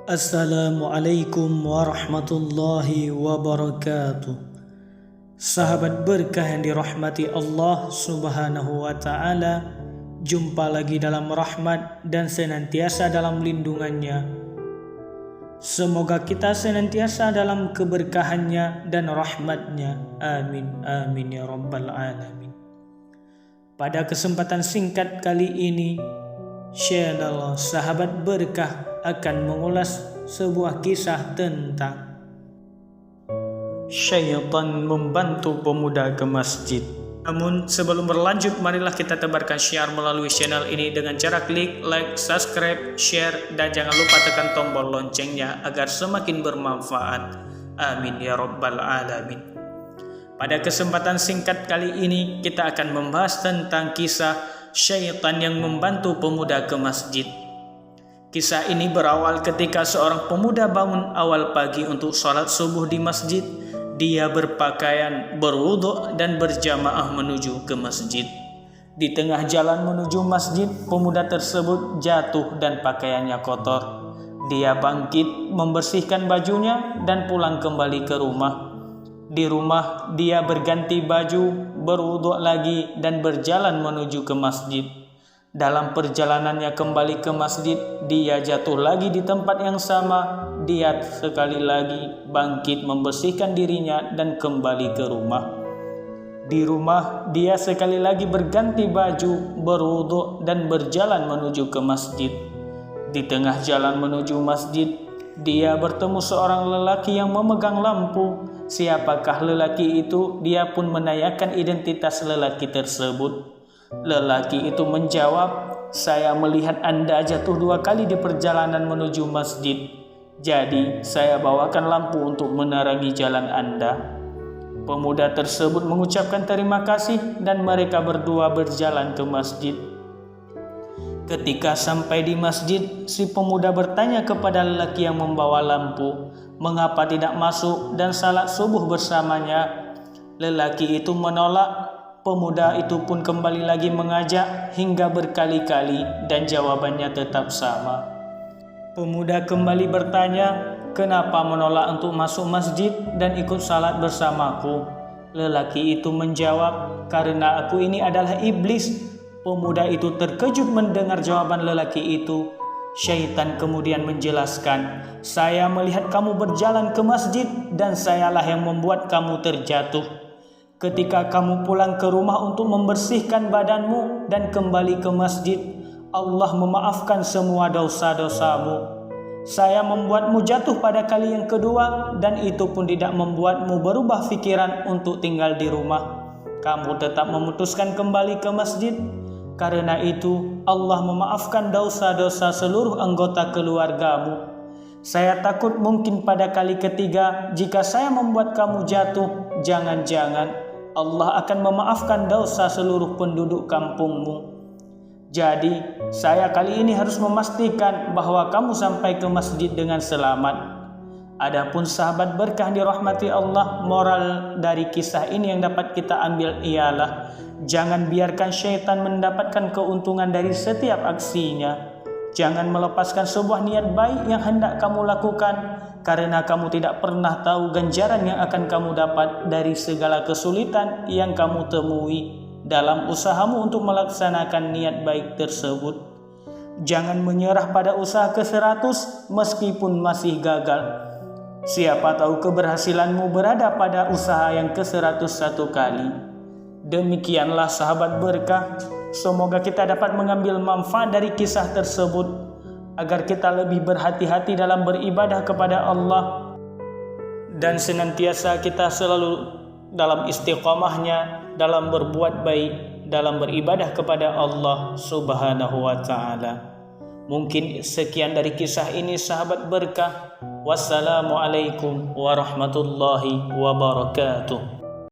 Assalamualaikum warahmatullahi wabarakatuh. Sahabat berkah yang dirahmati Allah subhanahu wa ta'ala, jumpa lagi dalam rahmat dan senantiasa dalam lindungannya. Semoga kita senantiasa dalam keberkahannya dan rahmatnya. Amin, amin ya rabbal alamin. Pada kesempatan singkat kali ini, channel Sahabat Berkah akan mengulas sebuah kisah tentang syaitan membantu pemuda ke masjid. Namun sebelum berlanjut, marilah kita tebarkan syiar melalui channel ini dengan cara klik like, subscribe, share, dan jangan lupa tekan tombol loncengnya agar semakin bermanfaat. Amin ya rabbal alamin. Pada kesempatan singkat kali ini kita akan membahas tentang kisah syaitan yang membantu pemuda ke masjid. Kisah ini berawal ketika seorang pemuda bangun awal pagi untuk sholat subuh di masjid. Dia berpakaian, berwudhu dan berjamaah menuju ke masjid. Di tengah jalan menuju masjid, pemuda tersebut jatuh dan pakaiannya kotor. Dia bangkit, membersihkan bajunya dan pulang kembali ke rumah. Di rumah, dia berganti baju, berwudhu lagi dan berjalan menuju ke masjid. Dalam perjalanannya kembali ke masjid, dia jatuh lagi di tempat yang sama. Dia sekali lagi bangkit membersihkan dirinya dan kembali ke rumah. Di rumah, dia sekali lagi berganti baju, berwudhu dan berjalan menuju ke masjid. Di tengah jalan menuju masjid, dia bertemu seorang lelaki yang memegang lampu. Siapakah lelaki itu? Dia pun menanyakan identitas lelaki tersebut. Lelaki itu menjawab, "Saya melihat Anda jatuh 2 kali di perjalanan menuju masjid. Jadi saya bawakan lampu untuk menerangi jalan Anda." Pemuda tersebut mengucapkan terima kasih dan mereka berdua berjalan ke masjid. Ketika sampai di masjid, si pemuda bertanya kepada lelaki yang membawa lampu, mengapa tidak masuk dan salat subuh bersamanya. Lelaki itu menolak. Pemuda itu pun kembali lagi mengajak hingga berkali-kali dan jawabannya tetap sama. Pemuda kembali bertanya, "Kenapa menolak untuk masuk masjid dan ikut salat bersamaku?" Lelaki itu menjawab, "Karena aku ini adalah iblis." Pemuda itu terkejut mendengar jawaban lelaki itu. Syaitan kemudian menjelaskan, "Saya melihat kamu berjalan ke masjid dan sayalah yang membuat kamu terjatuh. Ketika kamu pulang ke rumah untuk membersihkan badanmu dan kembali ke masjid, Allah memaafkan semua dosa-dosamu. Saya membuatmu jatuh pada kali yang kedua dan itu pun tidak membuatmu berubah pikiran untuk tinggal di rumah. Kamu tetap memutuskan kembali ke masjid. Karena itu Allah memaafkan dosa-dosa seluruh anggota keluargamu. Saya takut mungkin pada kali ketiga jika saya membuat kamu jatuh, jangan-jangan Allah akan memaafkan dosa seluruh penduduk kampungmu. Jadi saya kali ini harus memastikan bahwa kamu sampai ke masjid dengan selamat." Adapun sahabat berkah dirahmati Allah, moral dari kisah ini yang dapat kita ambil ialah jangan biarkan syaitan mendapatkan keuntungan dari setiap aksinya. Jangan melepaskan sebuah niat baik yang hendak kamu lakukan, karena kamu tidak pernah tahu ganjaran yang akan kamu dapat dari segala kesulitan yang kamu temui dalam usahamu untuk melaksanakan niat baik tersebut. Jangan menyerah pada usaha ke-100 meskipun masih gagal. Siapa tahu keberhasilanmu berada pada usaha yang ke-101 kali. Demikianlah sahabat berkah. Semoga kita dapat mengambil manfaat dari kisah tersebut agar kita lebih berhati-hati dalam beribadah kepada Allah dan senantiasa kita selalu dalam istiqamahnya dalam berbuat baik, dalam beribadah kepada Allah subhanahu wa ta'ala. Mungkin sekian dari kisah ini sahabat berkah. Wassalamualaikum warahmatullahi wabarakatuh.